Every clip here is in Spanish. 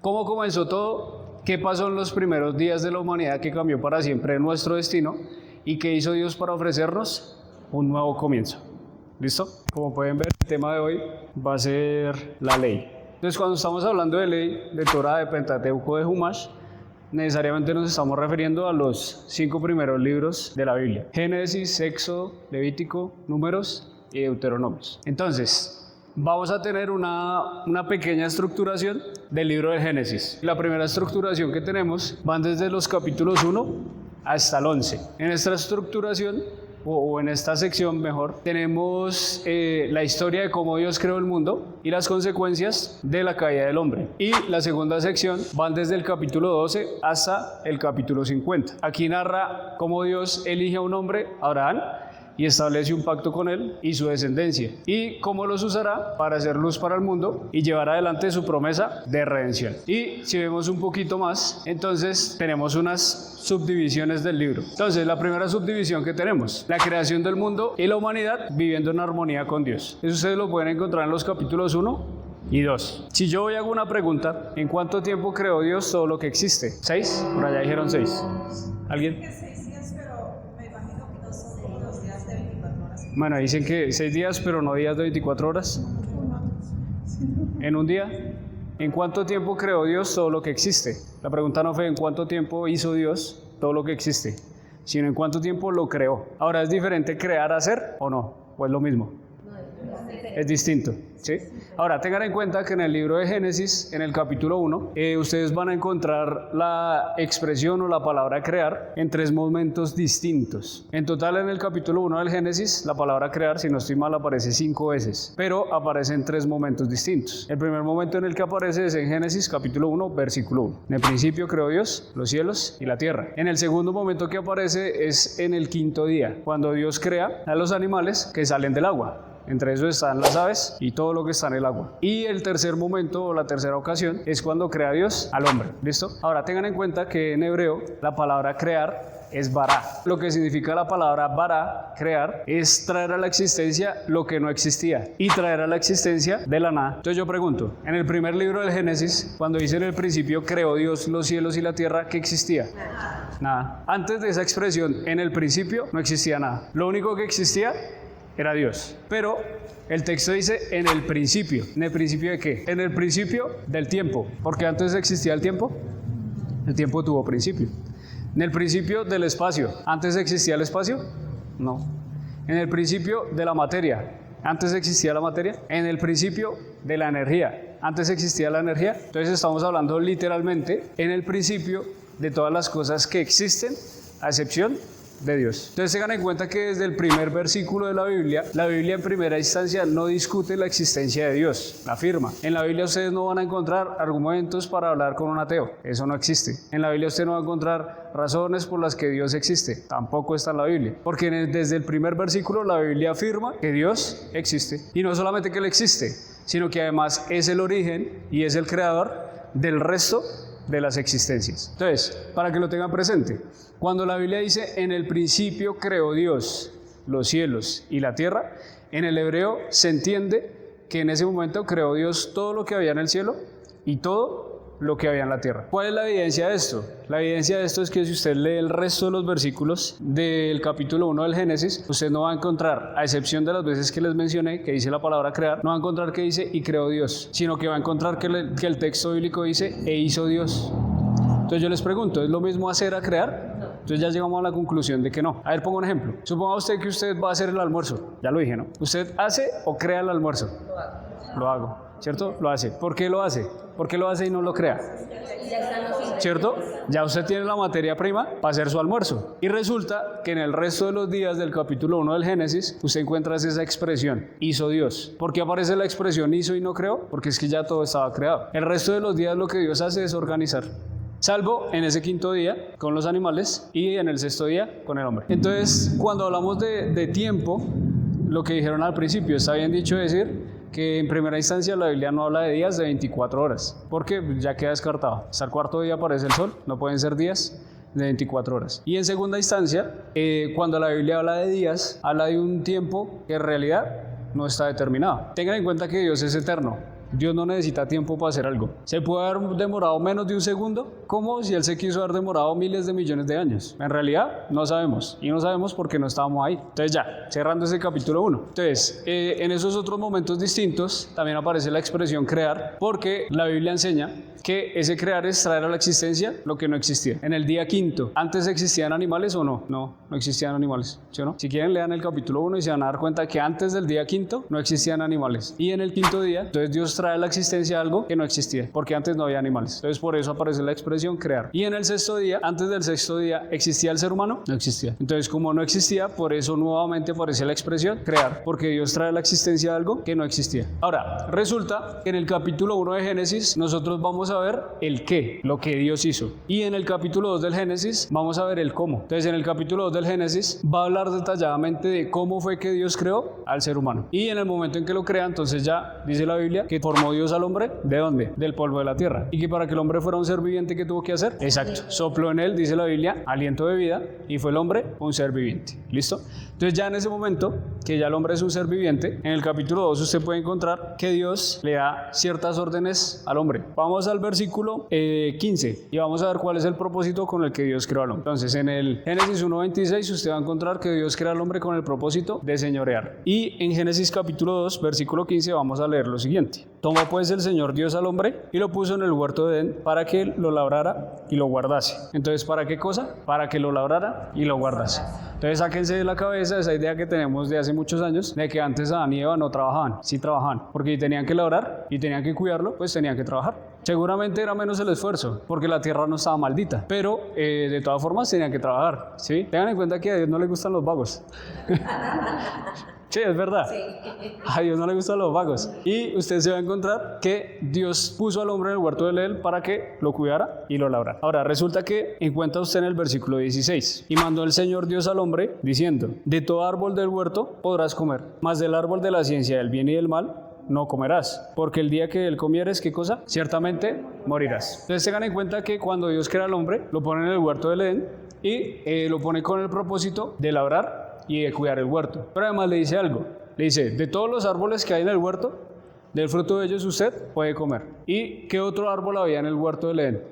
¿Cómo comenzó todo? ¿Qué pasó en los primeros días de la humanidad que cambió para siempre nuestro destino? ¿Y qué hizo Dios para ofrecernos? Un nuevo comienzo. ¿Listo? Como pueden ver, el tema de hoy va a ser la ley. Entonces, cuando estamos hablando de ley, de Torah, de Pentateuco, de Humash, necesariamente nos estamos refiriendo a los 5 primeros libros de la Biblia: Génesis, Éxodo, Levítico, Números y Deuteronomios. Entonces, vamos a tener una pequeña estructuración del libro de Génesis. La primera estructuración que tenemos van desde los capítulos 1 hasta el 11. En esta estructuración, o en esta sección mejor, tenemos la historia de cómo Dios creó el mundo y las consecuencias de la caída del hombre. Y la segunda sección van desde el capítulo 12 hasta el capítulo 50. Aquí narra cómo Dios elige a un hombre, Abraham, y establece un pacto con él y su descendencia, y cómo los usará para hacer luz para el mundo y llevar adelante su promesa de redención. Y si vemos un poquito más, entonces tenemos unas subdivisiones del libro. Entonces, la primera subdivisión que tenemos: la creación del mundo y la humanidad viviendo en armonía con Dios. Eso ustedes lo pueden encontrar en los capítulos 1 y 2. Si yo hoy hago una pregunta: ¿en cuánto tiempo creó Dios todo lo que existe? ¿6? Por allá dijeron 6. ¿Alguien? Bueno, dicen que 6 días, pero no días de 24 horas. ¿En un día? ¿En cuánto tiempo creó Dios todo lo que existe? La pregunta no fue en cuánto tiempo hizo Dios todo lo que existe, sino en cuánto tiempo lo creó. Ahora, ¿es diferente crear a hacer o no? ¿O es lo mismo? Es distinto, ¿sí? Ahora, tengan en cuenta que en el libro de Génesis, en el capítulo 1, ustedes van a encontrar la expresión o la palabra crear en 3 momentos distintos. En total, en el capítulo 1 del Génesis, la palabra crear, si no estoy mal, aparece 5 veces, pero aparece en 3 momentos distintos. El primer momento en el que aparece es en Génesis capítulo 1, versículo 1. En el principio creó Dios los cielos y la tierra. En el segundo momento que aparece es en el 5.º día, cuando Dios crea a los animales que salen del agua. Entre eso están las aves y todo lo que está en el agua. Y el tercer momento, o la tercera ocasión, es cuando crea Dios al hombre. ¿Listo? Ahora, tengan en cuenta que en hebreo la palabra crear es bará. Lo que significa la palabra bará, crear, es traer a la existencia lo que no existía y traer a la existencia de la nada. Entonces yo pregunto, en el primer libro del Génesis, cuando dice en el principio creó Dios los cielos y la tierra, ¿qué existía? Nada. Antes de esa expresión, en el principio, no existía nada. Lo único que existía era Dios. Pero el texto dice en el principio. ¿En el principio de qué? En el principio del tiempo. Porque antes existía el tiempo. El tiempo tuvo principio. En el principio del espacio. ¿Antes existía el espacio? No. En el principio de la materia. ¿Antes existía la materia? En el principio de la energía. ¿Antes existía la energía? Entonces estamos hablando literalmente en el principio de todas las cosas que existen, a excepción de Dios. Entonces tengan en cuenta que desde el primer versículo de la Biblia en primera instancia no discute la existencia de Dios, la afirma. En la Biblia ustedes no van a encontrar argumentos para hablar con un ateo, eso no existe. En la Biblia usted no va a encontrar razones por las que Dios existe, tampoco está en la Biblia. Porque desde el primer versículo la Biblia afirma que Dios existe. Y no solamente que Él existe, sino que además es el origen y es el creador del resto de las existencias. Entonces, para que lo tengan presente, cuando la Biblia dice en el principio creó Dios los cielos y la tierra, en el hebreo se entiende que en ese momento creó Dios todo lo que había en el cielo y todo lo que había en la tierra. ¿Cuál es la evidencia de esto? La evidencia de esto es que si usted lee el resto de los versículos del capítulo 1 del Génesis, usted no va a encontrar, a excepción de las veces que les mencioné, que dice la palabra crear, no va a encontrar que dice y creó Dios, sino que va a encontrar que el texto bíblico dice e hizo Dios. Entonces yo les pregunto, ¿es lo mismo hacer a crear? Entonces ya llegamos a la conclusión de que no. A ver, pongo un ejemplo. Suponga usted que usted va a hacer el almuerzo. Ya lo dije, ¿no? ¿Usted hace o crea el almuerzo? Lo hago, ¿cierto? Lo hace. ¿Por qué lo hace? ¿Por qué lo hace y no lo crea? ¿Cierto? Ya usted tiene la materia prima para hacer su almuerzo. Y resulta que en el resto de los días del capítulo 1 del Génesis, usted encuentra esa expresión, hizo Dios. ¿Por qué aparece la expresión hizo y no creó? Porque es que ya todo estaba creado. El resto de los días lo que Dios hace es organizar. Salvo en ese 5.º día con los animales y en el 6.º día con el hombre. Entonces, cuando hablamos de tiempo, lo que dijeron al principio, está bien dicho decir que en primera instancia la Biblia no habla de días de 24 horas, porque ya queda descartado. Hasta el 4.º día aparece el sol, no pueden ser días de 24 horas. Y en segunda instancia, cuando la Biblia habla de días, habla de un tiempo que en realidad no está determinado. Tengan en cuenta que Dios es eterno. Dios no necesita tiempo para hacer algo. ¿Se puede haber demorado menos de un segundo? ¿Cómo si Él se quiso haber demorado miles de millones de años? En realidad, no sabemos. Y no sabemos porque no estábamos ahí. Entonces ya, cerrando ese capítulo 1. Entonces, en esos otros momentos distintos, también aparece la expresión crear, porque la Biblia enseña que ese crear es traer a la existencia lo que no existía. En el día quinto, ¿antes existían animales o no? No existían animales, ¿sí o no? Si quieren, lean el capítulo 1 y se van a dar cuenta que antes del día quinto no existían animales. Y en el quinto día, entonces Dios trae a la existencia algo que no existía, porque antes no había animales. Entonces por eso aparece la expresión crear. Y en el sexto día, antes del sexto día, ¿existía el ser humano? No existía. Entonces como no existía, por eso nuevamente aparece la expresión crear, porque Dios trae a la existencia algo que no existía. Ahora, resulta que en el capítulo 1 de Génesis nosotros vamos a ver el qué, lo que Dios hizo. Y en el capítulo 2 del Génesis vamos a ver el cómo. Entonces en el capítulo 2 del Génesis va a hablar detalladamente de cómo fue que Dios creó al ser humano. Y en el momento en que lo crea, entonces ya dice la Biblia que formó Dios al hombre, ¿de dónde? Del polvo de la tierra. Y que para que el hombre fuera un ser viviente, ¿qué tuvo que hacer? Exacto. Sopló en él, dice la Biblia, aliento de vida, y fue el hombre un ser viviente. ¿Listo? Entonces ya en ese momento, que ya el hombre es un ser viviente, en el capítulo 2 usted puede encontrar que Dios le da ciertas órdenes al hombre. Vamos al versículo 15 y vamos a ver cuál es el propósito con el que Dios creó al hombre. Entonces en el Génesis 1:26 usted va a encontrar que Dios crea al hombre con el propósito de señorear. Y en Génesis capítulo 2, versículo 15 vamos a leer lo siguiente. Tomó pues el Señor Dios al hombre y lo puso en el huerto de Edén para que lo labrara y lo guardase. Entonces, ¿para qué cosa? Para que lo labrara y lo guardase. Entonces, sáquense de la cabeza esa idea que tenemos de hace muchos años de que antes Adán y Eva no trabajaban. Sí trabajaban, porque tenían que labrar y tenían que cuidarlo, pues tenían que trabajar. Seguramente era menos el esfuerzo, porque la tierra no estaba maldita, pero de todas formas tenían que trabajar, ¿sí? Tengan en cuenta que a Dios no le gustan los vagos. Sí, es verdad. Sí. A Dios no le gustan los vagos. Y usted se va a encontrar que Dios puso al hombre en el huerto de Edén para que lo cuidara y lo labrara. Ahora, resulta que encuentra usted en el versículo 16. Y mandó el Señor Dios al hombre diciendo: de todo árbol del huerto podrás comer, mas del árbol de la ciencia del bien y del mal no comerás, porque el día que él comieres, ¿qué cosa? Ciertamente morirás. Entonces tengan en cuenta que cuando Dios crea al hombre, lo pone en el huerto del Edén y lo pone con el propósito de labrar y de cuidar el huerto. Pero además le dice algo, le dice: de todos los árboles que hay en el huerto, del fruto de ellos usted puede comer. ¿Y qué otro árbol había en el huerto del Edén?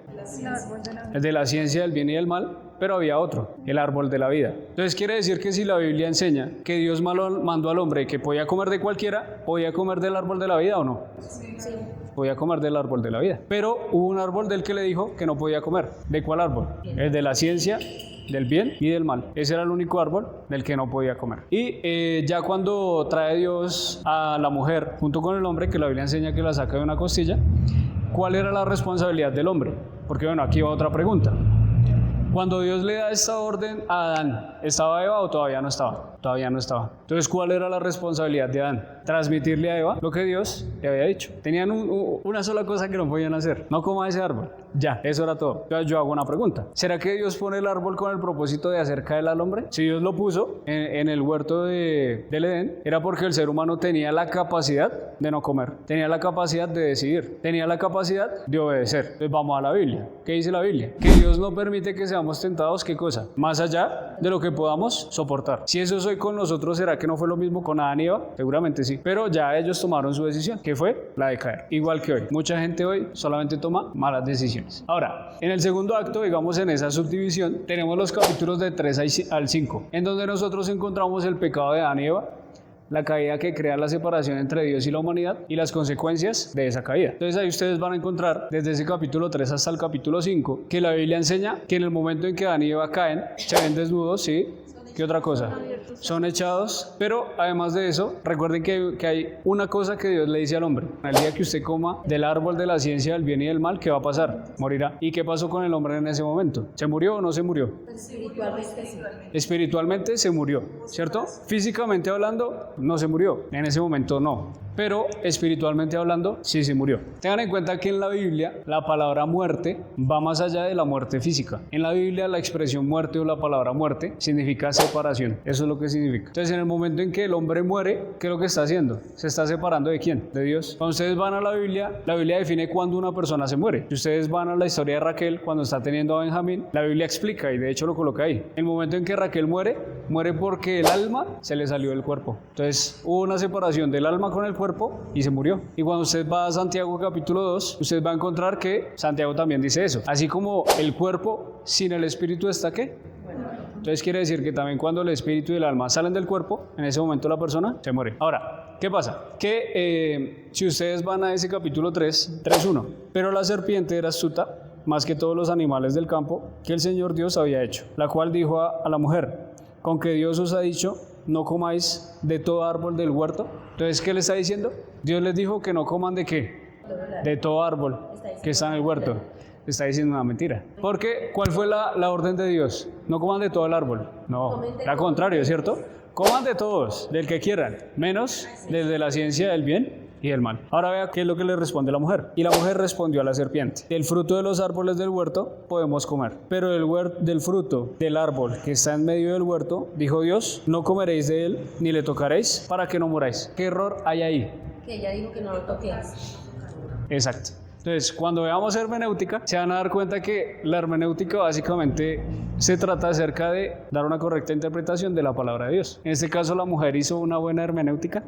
El de la ciencia del bien y del mal, pero había otro, el árbol de la vida. Entonces quiere decir que si la Biblia enseña que Dios mandó al hombre que podía comer de cualquiera, ¿podía comer del árbol de la vida o no? Sí. Podía comer del árbol de la vida. Pero hubo un árbol del que le dijo que no podía comer. ¿De cuál árbol? El de la ciencia del bien y del mal. Ese era el único árbol del que no podía comer. Y ya cuando trae Dios a la mujer junto con el hombre, que la Biblia enseña que la saca de una costilla, ¿cuál era la responsabilidad del hombre? Porque bueno, aquí va otra pregunta. Cuando Dios le da esta orden a Adán, ¿estaba Eva o todavía no estaba? Todavía no estaba. Entonces, ¿cuál era la responsabilidad de Adán? Transmitirle a Eva lo que Dios le había dicho. Tenían una sola cosa que no podían hacer: no coma ese árbol. Ya, eso era todo. Entonces, yo hago una pregunta: ¿será que Dios pone el árbol con el propósito de hacer caer al hombre? Si Dios lo puso en el huerto del Edén, era porque el ser humano tenía la capacidad de no comer, tenía la capacidad de decidir, tenía la capacidad de obedecer. Entonces, vamos a la Biblia. ¿Qué dice la Biblia? Que Dios no permite que seamos tentados, ¿qué cosa? Más allá de lo que podamos soportar. Si eso hoy con nosotros, ¿será que no fue lo mismo con Adán y Eva? Seguramente sí, pero ya ellos tomaron su decisión, que fue la de caer. Igual que hoy, mucha gente hoy solamente toma malas decisiones. Ahora, en el segundo acto, digamos en esa subdivisión, tenemos los capítulos de 3 al 5, en donde nosotros encontramos el pecado de Adán y Eva, la caída que crea la separación entre Dios y la humanidad y las consecuencias de esa caída. Entonces ahí ustedes van a encontrar desde ese capítulo 3 hasta el capítulo 5 que la Biblia enseña que en el momento en que Adán y Eva caen, se ven desnudos, ¿sí? ¿Qué otra cosa? Son echados, pero además de eso, recuerden que hay una cosa que Dios le dice al hombre: el día que usted coma del árbol de la ciencia del bien y del mal, ¿qué va a pasar? Morirá. ¿Y qué pasó con el hombre en ese momento? ¿Se murió o no se murió? Espiritualmente sí. Espiritualmente se murió, ¿cierto? Físicamente hablando, no se murió. En ese momento no. Pero espiritualmente hablando, sí se murió. Tengan en cuenta que en la Biblia la palabra muerte va más allá de la muerte física. En la Biblia la expresión muerte o la palabra muerte significa ser separación. Eso es lo que significa. Entonces, en el momento en que el hombre muere, ¿qué es lo que está haciendo? Se está separando ¿de quién? De Dios. Cuando ustedes van a la Biblia define cuándo una persona se muere. Si ustedes van a la historia de Raquel, cuando está teniendo a Benjamín, la Biblia explica, y de hecho lo coloca ahí. El momento en que Raquel muere porque el alma se le salió del cuerpo. Entonces, hubo una separación del alma con el cuerpo y se murió. Y cuando usted va a Santiago capítulo 2, usted va a encontrar que Santiago también dice eso. Así como el cuerpo sin el espíritu está ¿qué? Entonces quiere decir que también cuando el espíritu y el alma salen del cuerpo, en ese momento la persona se muere. Ahora, ¿qué pasa? Que si ustedes van a ese capítulo 3:1, pero la serpiente era astuta más que todos los animales del campo que el Señor Dios había hecho, la cual dijo a la mujer, con que Dios os ha dicho, no comáis de todo árbol del huerto. Entonces, ¿qué le está diciendo? Dios les dijo que no coman ¿de qué? De todo árbol que está en el huerto. Está diciendo una mentira. Porque, ¿cuál fue la orden de Dios? No coman de todo el árbol. No, al contrario, ¿cierto? Coman de todos, del que quieran, menos del de la ciencia del bien y del mal. Ahora vea qué es lo que le responde la mujer. Y la mujer respondió a la serpiente, del fruto de los árboles del huerto podemos comer, pero del fruto del árbol que está en medio del huerto, dijo Dios, no comeréis de él, ni le tocaréis, para que no muráis. ¿Qué error hay ahí? Que ella dijo que no lo toques. Exacto. Entonces, cuando veamos hermenéutica, se van a dar cuenta que la hermenéutica básicamente se trata acerca de dar una correcta interpretación de la palabra de Dios. En este caso, ¿la mujer hizo una buena hermenéutica?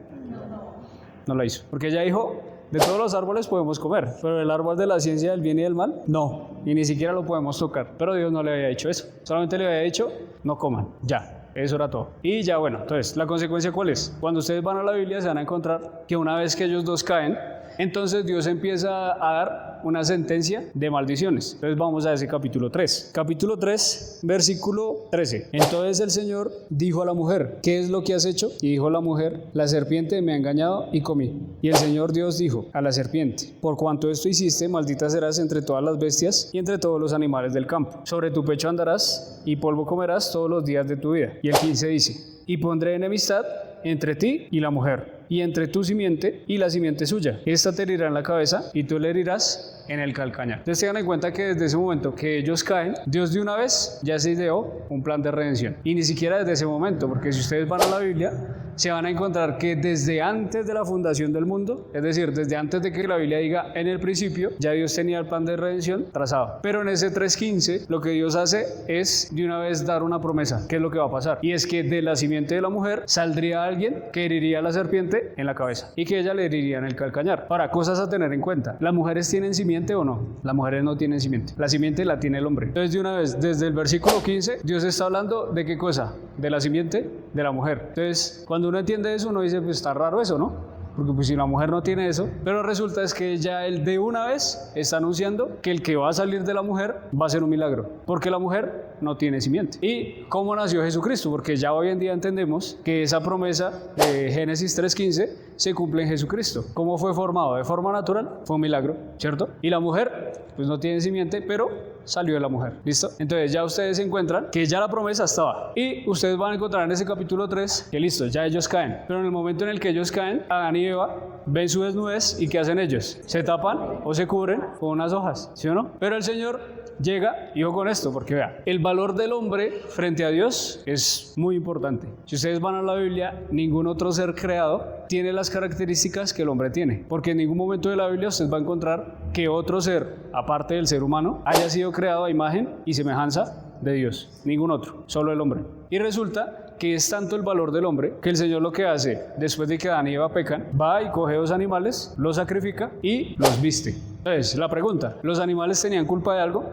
No la hizo. Porque ella dijo, de todos los árboles podemos comer, pero el árbol de la ciencia del bien y del mal, no. Y ni siquiera lo podemos tocar. Pero Dios no le había dicho eso. Solamente le había dicho, no coman. Ya. Eso era todo. Y ya bueno, entonces, ¿la consecuencia cuál es? Cuando ustedes van a la Biblia se van a encontrar que una vez que ellos dos caen, entonces Dios empieza a dar una sentencia de maldiciones. Entonces vamos a ese capítulo 3. Capítulo 3, versículo 13. Entonces el Señor dijo a la mujer, ¿qué es lo que has hecho? Y dijo la mujer, la serpiente me ha engañado y comí. Y el Señor Dios dijo a la serpiente, por cuanto esto hiciste, maldita serás entre todas las bestias y entre todos los animales del campo. Sobre tu pecho andarás y polvo comerás todos los días de tu vida. Y el 15 dice, y pondré enemistad entre ti y la mujer, y entre tu simiente y la simiente suya. Esta te herirá en la cabeza y tú le herirás en el calcañar. Entonces tengan en cuenta que desde ese momento que ellos caen, Dios de una vez ya se ideó un plan de redención. Y ni siquiera desde ese momento, porque si ustedes van a la Biblia, se van a encontrar que desde antes de la fundación del mundo, es decir, desde antes de que la Biblia diga en el principio, ya Dios tenía el plan de redención trazado. Pero en ese 3:15, lo que Dios hace es de una vez dar una promesa. ¿Qué es lo que va a pasar? Y es que de la simiente de la mujer saldría alguien que heriría a la serpiente en la cabeza y que ella le heriría en el calcañar. Ahora, cosas a tener en cuenta. ¿Las mujeres tienen simiente o no? Las mujeres no tienen simiente. La simiente la tiene el hombre. Entonces, de una vez, desde el versículo 15, Dios está hablando de qué cosa? De la simiente de la mujer. Entonces, cuando uno entiende eso, uno dice, pues está raro eso, ¿no? Porque pues si la mujer no tiene eso, pero resulta es que ya él de una vez está anunciando que el que va a salir de la mujer va a ser un milagro, porque la mujer no tiene simiente. ¿Y cómo nació Jesucristo? Porque ya hoy en día entendemos que esa promesa de Génesis 3:15 se cumple en Jesucristo. ¿Cómo fue formado? De forma natural, fue un milagro, ¿cierto? Y la mujer, pues no tiene simiente, pero salió de la mujer, ¿listo? Entonces ya ustedes encuentran que ya la promesa estaba, y ustedes van a encontrar en ese capítulo 3 que listo, ya ellos caen, pero en el momento en el que ellos caen, Adán y Eva ven su desnudez y ¿qué hacen ellos? Se tapan o se cubren con unas hojas, ¿sí o no? Pero el Señor llega, y ojo con esto, porque vea, el valor del hombre frente a Dios es muy importante. Si ustedes van a la Biblia, ningún otro ser creado tiene las características que el hombre tiene, porque en ningún momento de la Biblia usted va a encontrar que otro ser, aparte del ser humano, haya sido creado a imagen y semejanza de Dios. Ningún otro, solo el hombre. Y resulta que es tanto el valor del hombre que el Señor lo que hace después de que Adán y Eva pecan, va y coge 2 animales, los sacrifica y los viste. Entonces, la pregunta, ¿los animales tenían culpa de algo?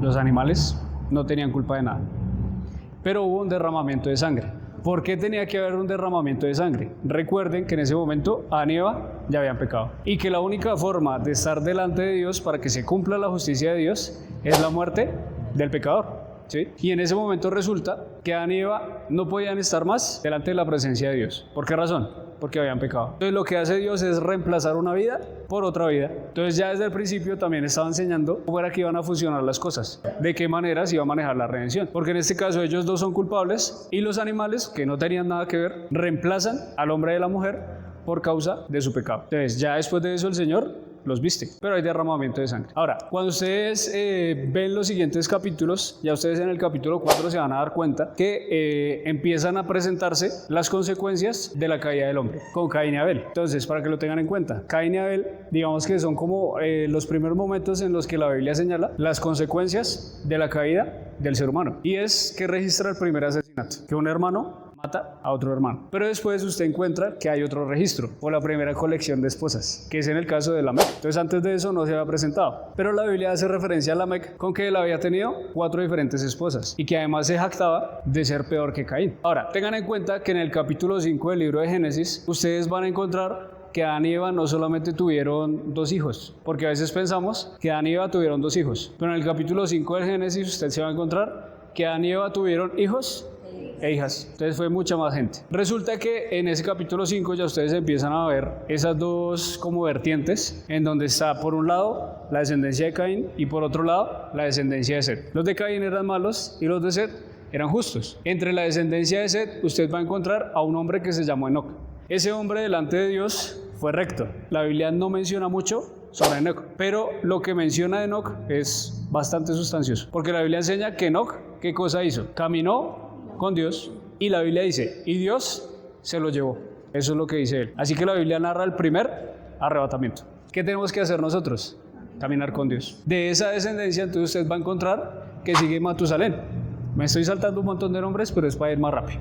Los animales no tenían culpa de nada, pero hubo un derramamiento de sangre. ¿Por qué tenía que haber un derramamiento de sangre? Recuerden que en ese momento Adán y Eva ya habían pecado y que la única forma de estar delante de Dios para que se cumpla la justicia de Dios es la muerte del pecador, ¿sí? Y en ese momento resulta que Adán y Eva no podían estar más delante de la presencia de Dios. ¿Por qué razón? Porque habían pecado. Entonces lo que hace Dios es reemplazar una vida por otra vida. Entonces ya desde el principio también estaba enseñando cómo era que iban a funcionar las cosas, de qué manera se iba a manejar la redención. Porque en este caso ellos dos son culpables y los animales, que no tenían nada que ver, reemplazan al hombre y a la mujer por causa de su pecado. Entonces ya después de eso el Señor los viste, pero hay derramamiento de sangre. Ahora, cuando ustedes ven los siguientes capítulos, ya ustedes en el capítulo 4 se van a dar cuenta que empiezan a presentarse las consecuencias de la caída del hombre, con Caín y Abel. Entonces, para que lo tengan en cuenta, Caín y Abel, digamos que son como los primeros momentos en los que la Biblia señala las consecuencias de la caída del ser humano. Y es que registra el primer asesinato, que un hermano mata a otro hermano. Pero después usted encuentra que hay otro registro, o la primera colección de esposas, que es en el caso de Lamec. Entonces antes de eso no se había presentado. Pero la Biblia hace referencia a Lamec con que él había tenido 4 diferentes esposas y que además se jactaba de ser peor que Caín. Ahora, tengan en cuenta que en el capítulo 5 del libro de Génesis, ustedes van a encontrar que Adán y Eva no solamente tuvieron 2 hijos, porque a veces pensamos que Adán y Eva tuvieron 2 hijos, pero en el capítulo 5 del Génesis usted se va a encontrar que Adán y Eva tuvieron hijos e hijas. Entonces fue mucha más gente. Resulta que en ese capítulo 5 ya ustedes empiezan a ver esas 2 como vertientes, en donde está por un lado la descendencia de Caín y por otro lado la descendencia de Set. Los de Caín eran malos y los de Set eran justos. Entre la descendencia de Set usted va a encontrar a un hombre que se llamó Enoc. Ese hombre delante de Dios fue recto. La Biblia no menciona mucho sobre Enoc, pero lo que menciona Enoc es bastante sustancioso, porque la Biblia enseña que Enoc, ¿qué cosa hizo? Caminó con Dios y la Biblia dice, y Dios se lo llevó. Eso es lo que dice él. Así que la Biblia narra el primer arrebatamiento. ¿Qué tenemos que hacer nosotros? Caminar con Dios. De esa descendencia entonces usted va a encontrar que sigue Matusalén. Me estoy saltando un montón de nombres, pero es para ir más rápido.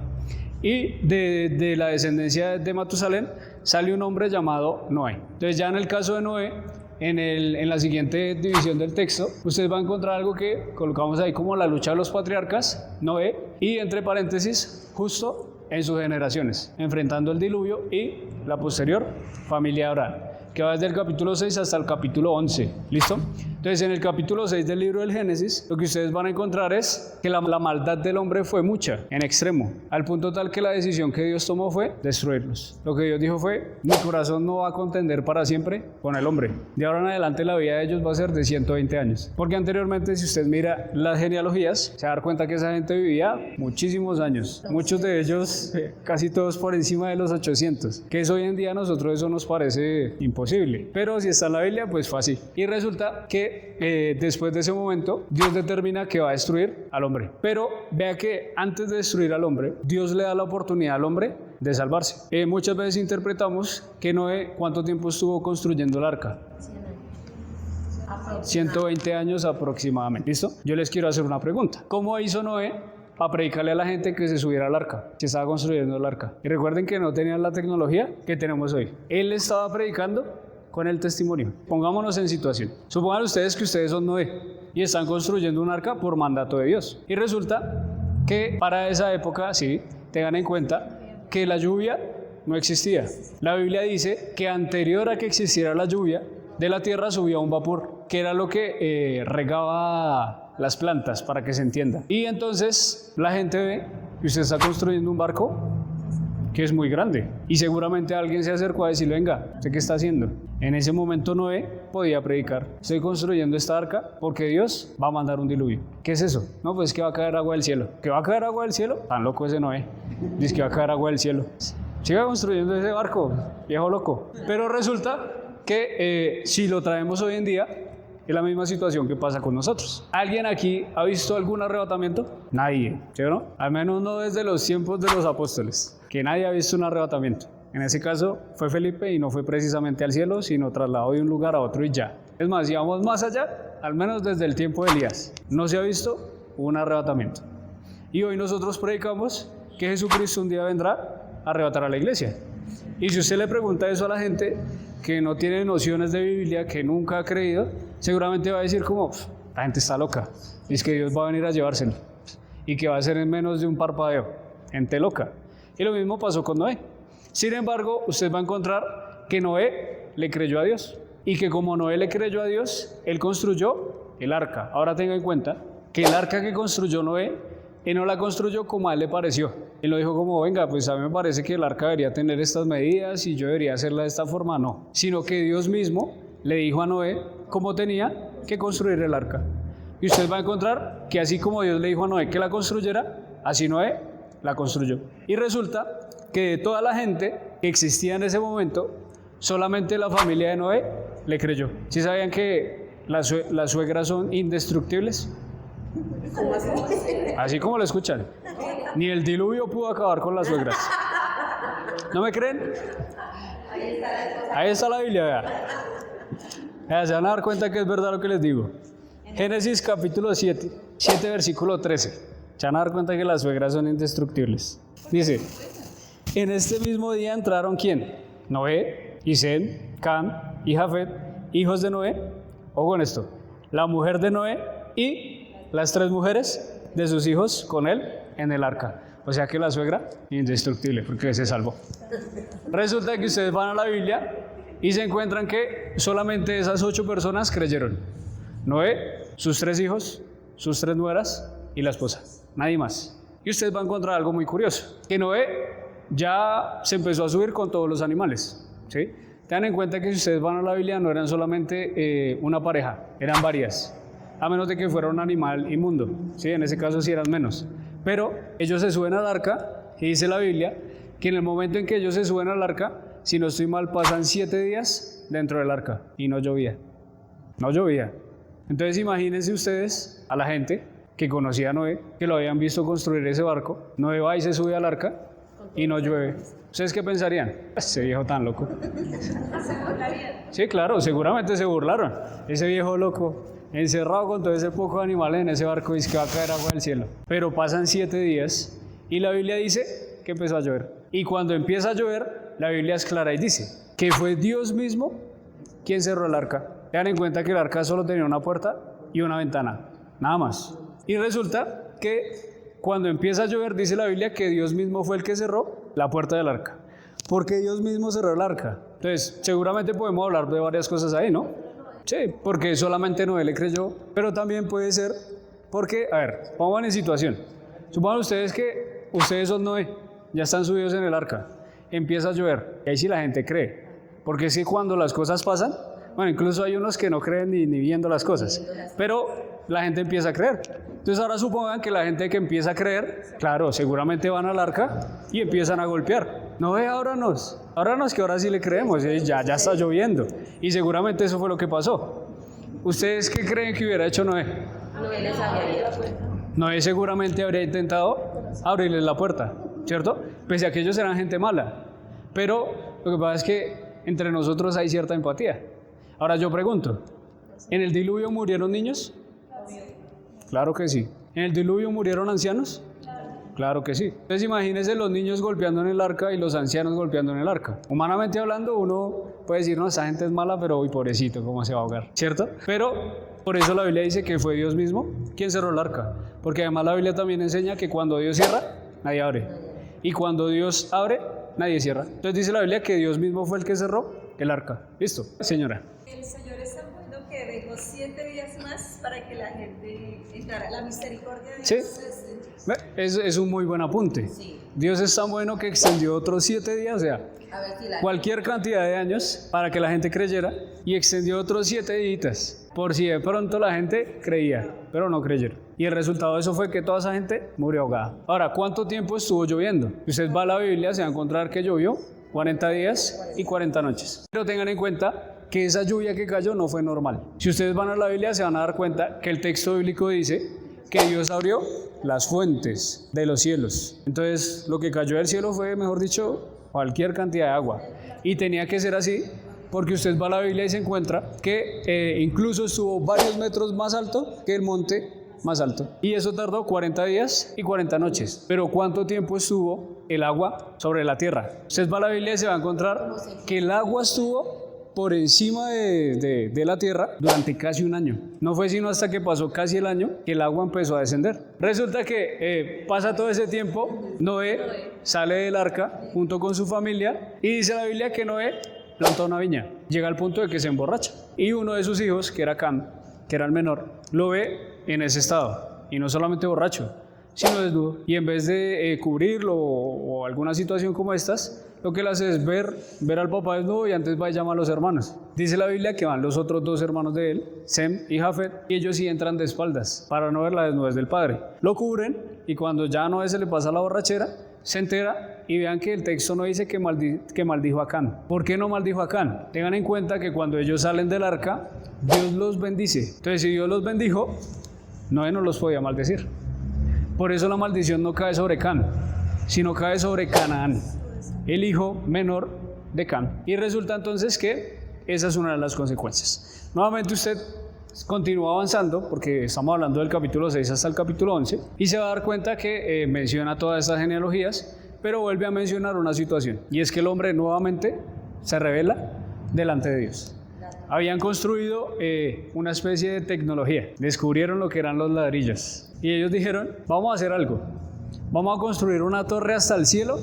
Y de la descendencia de Matusalén sale un hombre llamado Noé. Entonces ya en el caso de Noé, en la siguiente división del texto, usted va a encontrar algo que colocamos ahí como la lucha de los patriarcas, Noé, y entre paréntesis, justo en sus generaciones, enfrentando el diluvio y la posterior familia de Abraham, que va desde el capítulo 6 hasta el capítulo 11. ¿Listo? Entonces, en el capítulo 6 del libro del Génesis, lo que ustedes van a encontrar es que la maldad del hombre fue mucha, en extremo, al punto tal que la decisión que Dios tomó fue destruirlos. Lo que Dios dijo fue, mi corazón no va a contender para siempre con el hombre. De ahora en adelante la vida de ellos va a ser de 120 años. Porque anteriormente, si usted mira las genealogías, se va a dar cuenta que esa gente vivía muchísimos años. Muchos de ellos, casi todos por encima de los 800. Que eso hoy en día a nosotros eso nos parece imposible. Pero si está en la Biblia, pues fue así. Y resulta que después de ese momento, Dios determina que va a destruir al hombre. Pero vea que antes de destruir al hombre, Dios le da la oportunidad al hombre de salvarse. Muchas veces interpretamos que Noé, ¿cuánto tiempo estuvo construyendo el arca? 120 años aproximadamente. ¿Listo? Yo les quiero hacer una pregunta. ¿Cómo hizo Noé para predicarle a la gente que se subiera al arca, que estaba construyendo el arca? Y recuerden que no tenían la tecnología que tenemos hoy. Él estaba predicando con el testimonio. Pongámonos en situación. Supongan ustedes que ustedes son Noé y están construyendo un arca por mandato de Dios. Y resulta que para esa época, sí, tengan en cuenta que la lluvia no existía. La Biblia dice que anterior a que existiera la lluvia, de la tierra subía un vapor, que era lo que regaba las plantas, para que se entienda. Y entonces la gente ve que usted está construyendo un barco que es muy grande, y seguramente alguien se acercó a decirle, venga, ¿usted qué está haciendo? En ese momento Noé podía predicar, estoy construyendo esta arca porque Dios va a mandar un diluvio. ¿Qué es eso? No, pues que va a caer agua del cielo. ¿Que va a caer agua del cielo? Tan loco ese Noé, dice que va a caer agua del cielo. Siga construyendo ese barco, viejo loco. Pero resulta que si lo traemos hoy en día, es la misma situación que pasa con nosotros. ¿Alguien aquí ha visto algún arrebatamiento? Nadie, ¿sí o no? Al menos no desde los tiempos de los apóstoles, que nadie ha visto un arrebatamiento. En ese caso fue Felipe y no fue precisamente al cielo, sino trasladado de un lugar a otro y ya. Es más, si vamos más allá, al menos desde el tiempo de Elías, no se ha visto un arrebatamiento. Y hoy nosotros predicamos que Jesucristo un día vendrá a arrebatar a la iglesia. Y si usted le pregunta eso a la gente que no tiene nociones de Biblia, que nunca ha creído, seguramente va a decir como, la gente está loca, y es que Dios va a venir a llevárselo, y que va a ser en menos de un parpadeo, gente loca. Y lo mismo pasó con Noé. Sin embargo, usted va a encontrar que Noé le creyó a Dios, y que como Noé le creyó a Dios, él construyó el arca. Ahora tenga en cuenta que el arca que construyó Noé, él no la construyó como a él le pareció. Él lo dijo como, venga, pues a mí me parece que el arca debería tener estas medidas y yo debería hacerla de esta forma. No, sino que Dios mismo le dijo a Noé cómo tenía que construir el arca. Y usted va a encontrar que así como Dios le dijo a Noé que la construyera, así Noé la construyó. Y resulta que de toda la gente que existía en ese momento, solamente la familia de Noé le creyó. ¿Sí sabían que las suegras son indestructibles? ¿Cómo así? Así como lo escuchan. Ni el diluvio pudo acabar con las suegras. ¿No me creen? Ahí está la Biblia, vea. Vea, se van a dar cuenta que es verdad lo que les digo. Génesis capítulo 7 versículo 13. Se van a dar cuenta que las suegras son indestructibles. Dice, en este mismo día entraron ¿quién? Noé, y Sem, Cam y Jafet, hijos de Noé. Ojo con esto. La mujer de Noé y las 3 mujeres de sus hijos con él en el arca. O sea que la suegra, indestructible, porque se salvó. Resulta que ustedes van a la Biblia y se encuentran que solamente esas 8 personas creyeron. Noé, sus 3 hijos, sus 3 nueras y la esposa. Nadie más. Y ustedes van a encontrar algo muy curioso. Que Noé ya se empezó a subir con todos los animales. ¿Sí? Tengan en cuenta que si ustedes van a la Biblia no eran solamente una pareja, eran varias. A menos de que fuera un animal inmundo. ¿Sí? En ese caso sí eran menos. Pero ellos se suben al arca y dice la Biblia que en el momento en que ellos se suben al arca, si no estoy mal, pasan 7 días dentro del arca y no llovía. No llovía. Entonces imagínense ustedes a la gente que conocía a Noé, que lo habían visto construir ese barco. Noé va y se sube al arca y no llueve. ¿Ustedes qué pensarían? Ese viejo tan loco. Sí, claro, seguramente se burlaron. Ese viejo loco, encerrado con todo ese poco de animales en ese barco, dice que va a caer agua del cielo. Pero pasan 7 días y la Biblia dice que empezó a llover. Y cuando empieza a llover, la Biblia es clara y dice que fue Dios mismo quien cerró el arca. Tengan en cuenta que el arca solo tenía una puerta y una ventana, nada más. Y resulta que cuando empieza a llover, dice la Biblia que Dios mismo fue el que cerró la puerta del arca. ¿Por qué Dios mismo cerró el arca? Entonces, seguramente podemos hablar de varias cosas ahí, ¿no? Sí, porque solamente Noé le creyó, pero también puede ser porque, a ver, pongan en situación. Supongan ustedes que ustedes son Noé, ya están subidos en el arca, empieza a llover, y ahí sí la gente cree, porque es que cuando las cosas pasan, bueno, incluso hay unos que no creen ni viendo las cosas, pero la gente empieza a creer. Entonces ahora supongan que la gente que empieza a creer, claro, seguramente van al arca y empiezan a golpear. No ve, ábranos que ahora sí le creemos, ya está lloviendo. Y seguramente eso fue lo que pasó. ¿Ustedes qué creen que hubiera hecho Noé? Noé les abriría la puerta. Noé seguramente habría intentado abrirles la puerta, ¿cierto? Pese a que ellos eran gente mala. Pero lo que pasa es que entre nosotros hay cierta empatía. Ahora yo pregunto, ¿en el diluvio murieron niños? Claro que sí. ¿En el diluvio murieron ancianos? Claro que sí. Entonces imagínense los niños golpeando en el arca y los ancianos golpeando en el arca. Humanamente hablando, uno puede decir, no, esa gente es mala, pero uy, pobrecito, ¿cómo se va a ahogar? ¿Cierto? Pero por eso la Biblia dice que fue Dios mismo quien cerró el arca. Porque además la Biblia también enseña que cuando Dios cierra, nadie abre. Y cuando Dios abre, nadie cierra. Entonces dice la Biblia que Dios mismo fue el que cerró el arca. ¿Listo? Señora. El Señor es tan bueno que dejó 7 días más para que la gente entrara. La misericordia de Dios. Sí. Es un muy buen apunte. Sí. Dios es tan bueno que extendió otros 7 días, o sea, A ver si la cualquier cantidad de años para que la gente creyera y extendió otros 7 días por si de pronto la gente creía, pero no creyeron. Y el resultado de eso fue que toda esa gente murió ahogada. Ahora, ¿cuánto tiempo estuvo lloviendo? Si usted va a la Biblia, se va a encontrar que llovió 40 días y 40 noches. Pero tengan en cuenta que esa lluvia que cayó no fue normal. Si ustedes van a la Biblia, se van a dar cuenta que el texto bíblico dice que Dios abrió las fuentes de los cielos. Entonces, lo que cayó del cielo fue, mejor dicho, cualquier cantidad de agua. Y tenía que ser así porque usted va a la Biblia y se encuentra que incluso estuvo varios metros más alto que el monte más alto. Y eso tardó 40 días y 40 noches. Pero ¿cuánto tiempo estuvo el agua sobre la tierra? Usted va a la Biblia y se va a encontrar que el agua estuvo por encima de la tierra durante casi un año. No fue sino hasta que pasó casi el año que el agua empezó a descender. Resulta que pasa todo ese tiempo, Noé sale del arca junto con su familia y dice la Biblia que Noé plantó una viña. Llega al punto de que se emborracha. Y uno de sus hijos, que era Cam, que era el menor, lo ve en ese estado. Y no solamente borracho, sino desnudo. Y en vez de cubrirlo o alguna situación como estas, lo que él hace es ver al papá desnudo y antes va y llama a los hermanos. Dice la Biblia que van los otros 2 hermanos de él, Sem y Jafet, y ellos sí entran de espaldas para no ver la desnudez del padre. Lo cubren y cuando ya a Noé se le pasa la borrachera, se entera y vean que el texto no dice que maldijo a Can. ¿Por qué no maldijo a Can? Tengan en cuenta que cuando ellos salen del arca, Dios los bendice. Entonces, si Dios los bendijo, Noé no los podía maldecir. Por eso la maldición no cae sobre Can, sino cae sobre Canaán, el hijo menor de Can. Y resulta entonces que esa es una de las consecuencias. Nuevamente usted continúa avanzando, porque estamos hablando del capítulo 6 hasta el capítulo 11, y se va a dar cuenta que menciona todas estas genealogías, pero vuelve a mencionar una situación, y es que el hombre nuevamente se revela delante de Dios. Habían construido una especie de tecnología, descubrieron lo que eran los ladrillos, y ellos dijeron, vamos a hacer algo, vamos a construir una torre hasta el cielo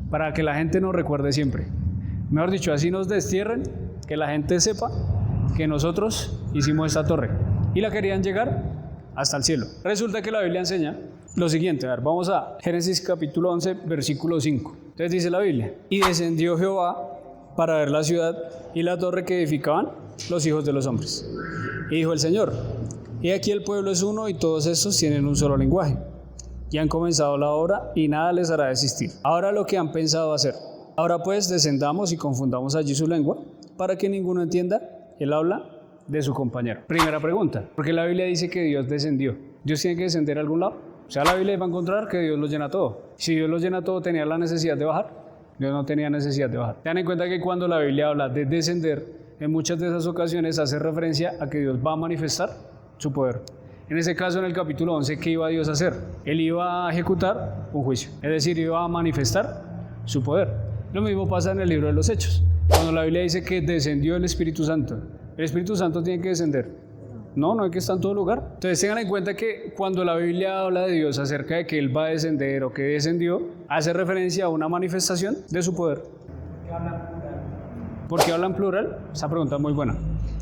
para que la gente nos recuerde siempre. Mejor dicho, así nos destierren, que la gente sepa que nosotros hicimos esta torre, y la querían llegar hasta el cielo. Resulta que la Biblia enseña lo siguiente. A ver, vamos a Génesis capítulo 11, versículo 5. Entonces dice la Biblia, y descendió Jehová para ver la ciudad y la torre que edificaban los hijos de los hombres. Y dijo el Señor, he aquí el pueblo es uno y todos estos tienen un solo lenguaje, y han comenzado la obra y nada les hará desistir. Ahora lo que han pensado hacer. Ahora pues descendamos y confundamos allí su lengua, para que ninguno entienda el habla de su compañero. Primera pregunta, porque la Biblia dice que Dios descendió. ¿Dios tiene que descender a algún lado? O sea, la Biblia va a encontrar que Dios lo llena todo. Si Dios lo llena todo, ¿tenía la necesidad de bajar? Dios no tenía necesidad de bajar. Ten en cuenta que cuando la Biblia habla de descender, en muchas de esas ocasiones hace referencia a que Dios va a manifestar su poder. En ese caso, en el capítulo 11, ¿qué iba Dios a hacer? Él iba a ejecutar un juicio, es decir, iba a manifestar su poder. Lo mismo pasa en el libro de los Hechos. Cuando la Biblia dice que descendió el Espíritu Santo, ¿el Espíritu Santo tiene que descender? No hay que estar en todo lugar. Entonces tengan en cuenta que cuando la Biblia habla de Dios acerca de que Él va a descender o que descendió, hace referencia a una manifestación de su poder. ¿Por qué hablan plural? Esa pregunta es muy buena.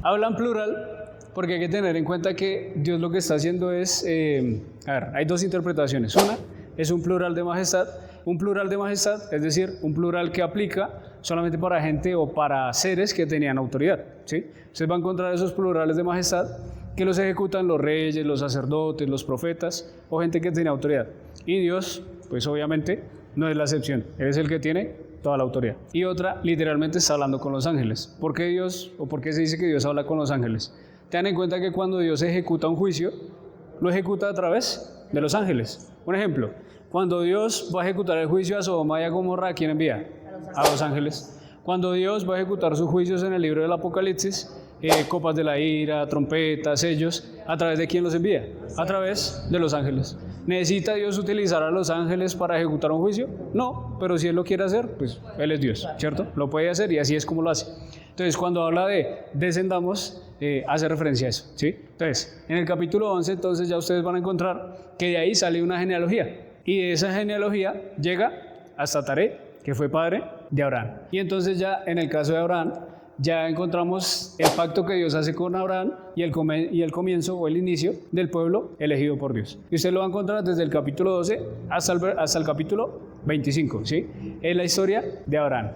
Hablan plural porque hay que tener en cuenta que Dios lo que está haciendo es, hay dos interpretaciones. Una es un plural de majestad. Un plural de majestad, es decir, un plural que aplica solamente para gente o para seres que tenían autoridad, ¿sí? Usted va a encontrar esos plurales de majestad que los ejecutan los reyes, los sacerdotes, los profetas o gente que tiene autoridad. Y Dios, pues obviamente, no es la excepción. Él es el que tiene toda la autoridad. Y otra, literalmente está hablando con los ángeles. ¿Por qué Dios, o por qué se dice que Dios habla con los ángeles? Tengan en cuenta que cuando Dios ejecuta un juicio, lo ejecuta a través de los ángeles. Un ejemplo, cuando Dios va a ejecutar el juicio a Sodoma y a Gomorra, ¿a quién envía? A los ángeles. Cuando Dios va a ejecutar sus juicios en el libro del Apocalipsis, copas de la ira, trompetas, sellos, ¿a través de quién los envía? A través de los ángeles. ¿Necesita Dios utilizar a los ángeles para ejecutar un juicio? No, pero si Él lo quiere hacer, pues Él es Dios, ¿cierto? Lo puede hacer y así es como lo hace. Entonces, cuando habla de descendamos, hace referencia a eso, ¿sí? Entonces, en el capítulo 11, entonces ya ustedes van a encontrar que de ahí sale una genealogía. Y de esa genealogía llega hasta Taré, que fue padre de Abraham. Y entonces ya en el caso de Abraham, ya encontramos el pacto que Dios hace con Abraham y el comienzo o el inicio del pueblo elegido por Dios. Y usted lo va a encontrar desde el capítulo 12 hasta el capítulo 25, ¿sí? Es la historia de Abraham.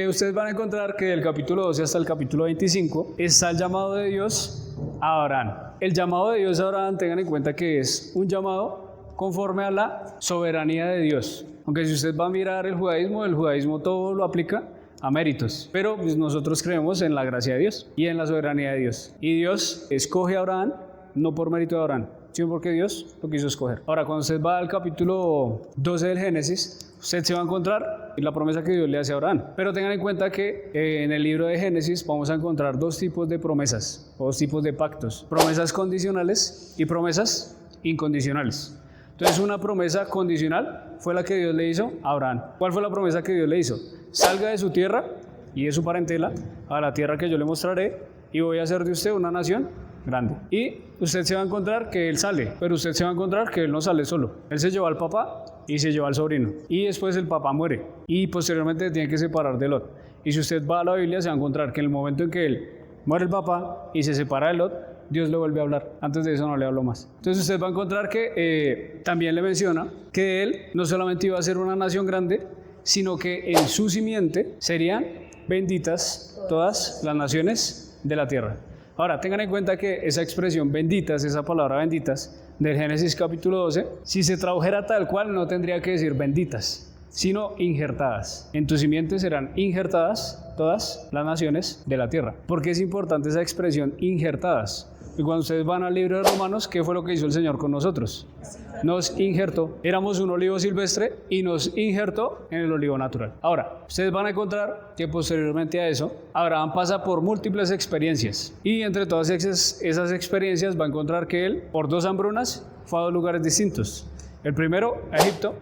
Ustedes van a encontrar que del capítulo 12 hasta el capítulo 25 está el llamado de Dios a Abraham. El llamado de Dios a Abraham, tengan en cuenta que es un llamado conforme a la soberanía de Dios. Aunque si usted va a mirar el judaísmo todo lo aplica a méritos, pero pues nosotros creemos en la gracia de Dios y en la soberanía de Dios. Y Dios escoge a Abraham no por mérito de Abraham, sino porque Dios lo quiso escoger. Ahora, cuando usted va al capítulo 12 del Génesis, usted se va a encontrar la promesa que Dios le hace a Abraham. Pero tengan en cuenta que en el libro de Génesis vamos a encontrar dos tipos de promesas, o dos tipos de pactos: promesas condicionales y promesas incondicionales. Entonces, una promesa condicional fue la que Dios le hizo a Abraham. ¿Cuál fue la promesa que Dios le hizo? Salga de su tierra y de su parentela a la tierra que yo le mostraré y voy a hacer de usted una nación grande. Y usted se va a encontrar que él sale, pero usted se va a encontrar que él no sale solo. Él se lleva al papá y se lleva al sobrino. Y después el papá muere y posteriormente tiene que separar de Lot. Y si usted va a la Biblia se va a encontrar que en el momento en que él muere el papá y se separa de Lot, Dios le vuelve a hablar. Antes de eso no le habló más. Entonces usted va a encontrar que también le menciona que él no solamente iba a ser una nación grande, sino que en su simiente serían benditas todas las naciones de la tierra. Ahora, tengan en cuenta que esa expresión benditas, esa palabra benditas, del Génesis capítulo 12, si se tradujera tal cual, no tendría que decir benditas, sino injertadas. En tu simiente serán injertadas todas las naciones de la tierra. ¿Por qué es importante esa expresión injertadas? Y cuando ustedes van al libro de Romanos, ¿qué fue lo que hizo el Señor con nosotros? Nos injertó. Éramos un olivo silvestre y nos injertó en el olivo natural. Ahora, ustedes van a encontrar que posteriormente a eso, Abraham pasa por múltiples experiencias. Y entre todas esas experiencias va a encontrar que él, por 2 hambrunas, fue a 2 lugares distintos. El primero, a Egipto,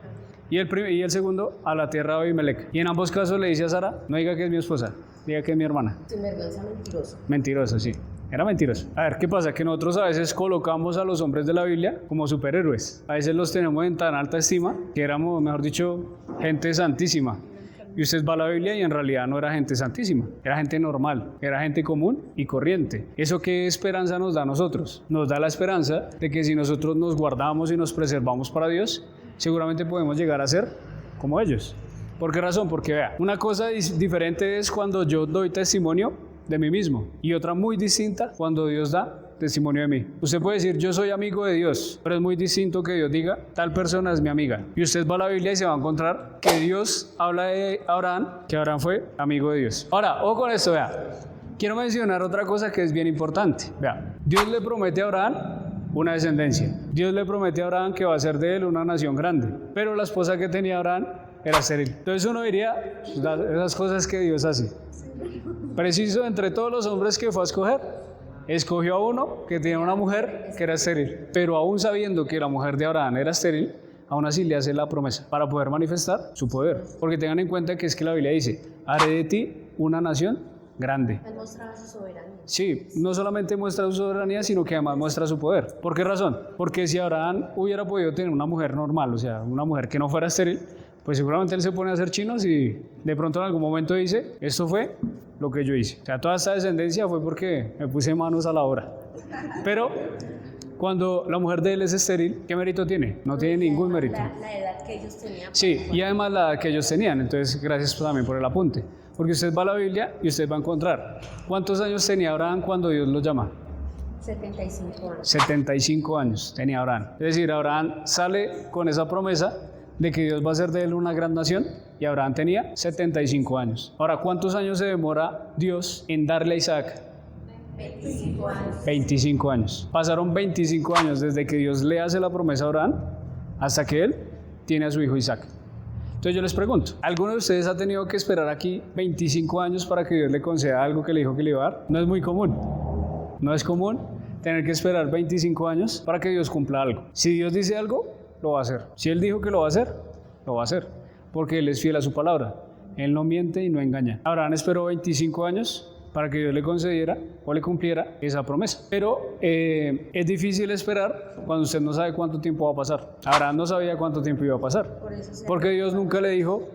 y el segundo, a la tierra de Abimelec. Y en ambos casos le dice a Sara, no diga que es mi esposa, diga que es mi hermana. Sinvergüenza, mentiroso. Mentiroso, sí. Era mentiroso. A ver, ¿qué pasa? Que nosotros a veces colocamos a los hombres de la Biblia como superhéroes. A veces los tenemos en tan alta estima que éramos, mejor dicho, gente santísima. Y usted va a la Biblia y en realidad no era gente santísima. Era gente normal, era gente común y corriente. ¿Eso qué esperanza nos da a nosotros? Nos da la esperanza de que si nosotros nos guardamos y nos preservamos para Dios, seguramente podemos llegar a ser como ellos. ¿Por qué razón? Porque vea, una cosa diferente es cuando yo doy testimonio de mí mismo y otra muy distinta cuando Dios da testimonio de mí. Usted puede decir yo soy amigo de Dios, pero es muy distinto que Dios diga tal persona es mi amiga. Y usted va a la Biblia y se va a encontrar que Dios habla de Abraham, que Abraham fue amigo de Dios. Ahora, ojo con esto, vea. Quiero mencionar otra cosa que es bien importante. Vea, Dios le promete a Abraham una descendencia. Dios le promete a Abraham que va a ser de él una nación grande, pero la esposa que tenía Abraham era estéril. Entonces uno diría, esas cosas que Dios hace. Preciso, entre todos los hombres que fue a escoger, escogió a uno que tenía una mujer que era estéril, pero aún sabiendo que la mujer de Abraham era estéril, aún así le hace la promesa para poder manifestar su poder. Porque tengan en cuenta que es que la Biblia dice, haré de ti una nación grande. Él mostraba su soberanía. Sí, no solamente muestra su soberanía, sino que además muestra su poder. ¿Por qué razón? Porque si Abraham hubiera podido tener una mujer normal, o sea, una mujer que no fuera estéril, pues seguramente él se pone a hacer chinos y de pronto en algún momento dice, esto fue lo que yo hice. O sea, toda esta descendencia fue porque me puse manos a la obra. Pero cuando la mujer de él es estéril, ¿qué mérito tiene? No tiene ningún mérito. La edad que ellos tenían. Sí, y además la edad que ellos tenían. Entonces, gracias también por el apunte. Porque usted va a la Biblia y usted va a encontrar cuántos años tenía Abraham cuando Dios lo llama. 75 años. 75 años tenía Abraham. Es decir, Abraham sale con esa promesa de que Dios va a hacer de él una gran nación y Abraham tenía 75 años. Ahora, ¿cuántos años se demora Dios en darle a Isaac? 25 años. 25 años. Pasaron 25 años desde que Dios le hace la promesa a Abraham hasta que él tiene a su hijo Isaac. Entonces yo les pregunto, ¿alguno de ustedes ha tenido que esperar aquí 25 años para que Dios le conceda algo que le dijo que le iba a dar? No es muy común. No es común tener que esperar 25 años para que Dios cumpla algo. Si Dios dice algo, lo va a hacer. Si Él dijo que lo va a hacer, lo va a hacer. Porque Él es fiel a su palabra. Él no miente y no engaña. Abraham esperó 25 años para que Dios le concediera o le cumpliera esa promesa. Pero es difícil esperar cuando usted no sabe cuánto tiempo va a pasar. Abraham no sabía cuánto tiempo iba a pasar. Porque Dios nunca le dijo,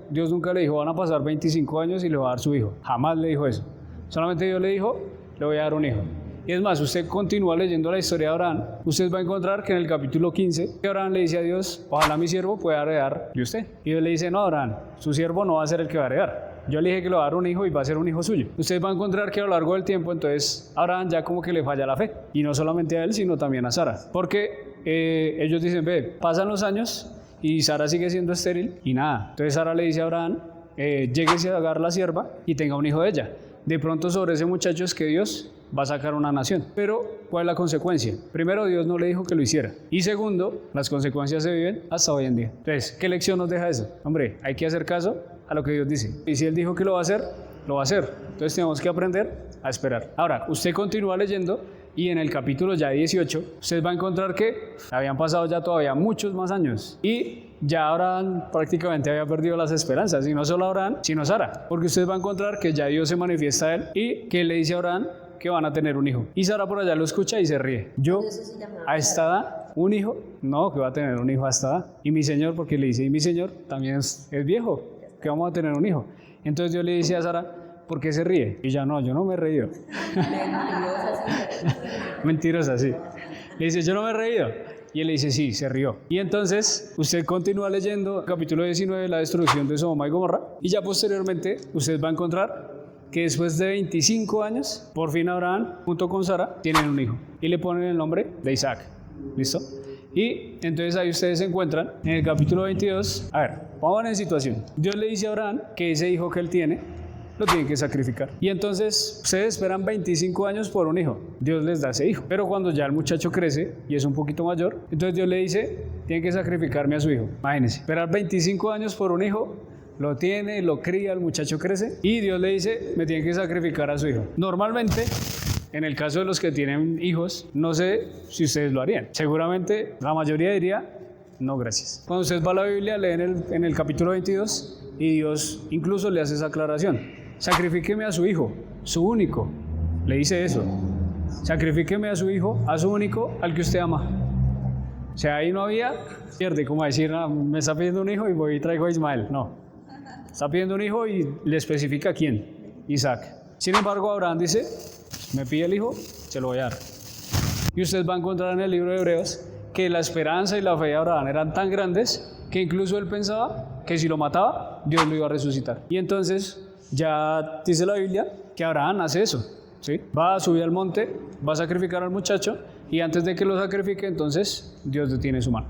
van a pasar 25 años y le va a dar su hijo. Jamás le dijo eso. Solamente Dios le dijo, le voy a dar un hijo. Y es más, usted continúa leyendo la historia de Abraham, usted va a encontrar que en el capítulo 15, Abraham le dice a Dios, ojalá mi siervo pueda heredar de usted. Y Dios le dice, no, Abraham, su siervo no va a ser el que va a heredar. Yo le dije que le va a dar un hijo y va a ser un hijo suyo. Usted va a encontrar que a lo largo del tiempo, entonces, Abraham ya como que le falla la fe. Y no solamente a él, sino también a Sara. Porque ellos dicen, ve, pasan los años y Sara sigue siendo estéril y nada. Entonces Sara le dice a Abraham, lléguese a Agar la sierva y tenga un hijo de ella. De pronto sobre ese muchacho es que Dios va a sacar una nación. Pero, ¿cuál es la consecuencia? Primero, Dios no le dijo que lo hiciera. Y segundo, las consecuencias se viven hasta hoy en día. Entonces, ¿qué lección nos deja eso? Hombre, hay que hacer caso a lo que Dios dice. Y si Él dijo que lo va a hacer, lo va a hacer. Entonces tenemos que aprender a esperar. Ahora, usted continúa leyendo y en el capítulo ya 18, usted va a encontrar que habían pasado ya todavía muchos más años. Y ya Abraham prácticamente había perdido las esperanzas, y no solo Abraham, sino Sara, porque usted va a encontrar que ya Dios se manifiesta a él y que le dice a Abraham que van a tener un hijo. Y Sara por allá lo escucha y se ríe. Yo, a esta edad, un hijo, no, que va a tener un hijo a esta edad. Y mi señor, porque le dice, y mi señor también es viejo, que vamos a tener un hijo. Entonces Dios le dice a Sara, ¿por qué se ríe? Y ya no, yo no me he reído. Mentirosa, sí. Le dice, yo no me he reído. Y él le dice, sí, se rió. Y entonces usted continúa leyendo capítulo 19, la destrucción de Sodoma y Gomorra, y ya posteriormente usted va a encontrar que después de 25 años, por fin Abraham, junto con Sara, tienen un hijo. Y le ponen el nombre de Isaac. ¿Listo? Y entonces ahí ustedes se encuentran en el capítulo 22. A ver, vamos a ver en situación. Dios le dice a Abraham que ese hijo que él tiene, lo tienen que sacrificar. Y entonces ustedes esperan 25 años por un hijo. Dios les da ese hijo. Pero cuando ya el muchacho crece y es un poquito mayor, entonces Dios le dice, tienen que sacrificarme a su hijo. Imagínense, esperar 25 años por un hijo, lo tiene, lo cría, el muchacho crece y Dios le dice, me tienen que sacrificar a su hijo. Normalmente, en el caso de los que tienen hijos, no sé si ustedes lo harían. Seguramente la mayoría diría, no gracias. Cuando usted va a la Biblia, lee en el capítulo 22 y Dios incluso le hace esa aclaración. Sacrifíqueme a su hijo, su único. Le dice eso. Sacrifíqueme a su hijo, a su único, al que usted ama. O sea, ahí no había, pierde, como decir, me está pidiendo un hijo y voy y traigo a Ismael. No. Está pidiendo un hijo y le especifica quién, Isaac. Sin embargo, Abraham dice, me pide el hijo, se lo voy a dar. Y usted va a encontrar en el libro de Hebreos que la esperanza y la fe de Abraham eran tan grandes que incluso él pensaba que si lo mataba, Dios lo iba a resucitar. Y entonces ya dice la Biblia que Abraham hace eso, ¿sí? Va a subir al monte, va a sacrificar al muchacho y antes de que lo sacrifique, entonces Dios detiene su mano.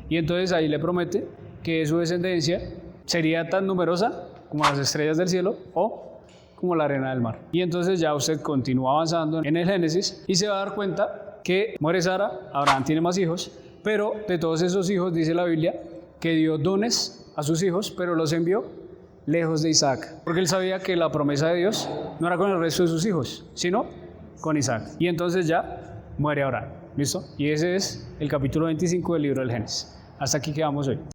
Y entonces ahí le promete que su descendencia sería tan numerosa como las estrellas del cielo o como la arena del mar. Y entonces ya usted continúa avanzando en el Génesis y se va a dar cuenta que muere Sara, Abraham tiene más hijos, pero de todos esos hijos dice la Biblia que dio dones a sus hijos, pero los envió lejos de Isaac, porque él sabía que la promesa de Dios no era con el resto de sus hijos, sino con Isaac. Y entonces ya muere Abraham. ¿Listo? Y ese es el capítulo 25 del libro del Génesis. Hasta aquí quedamos hoy.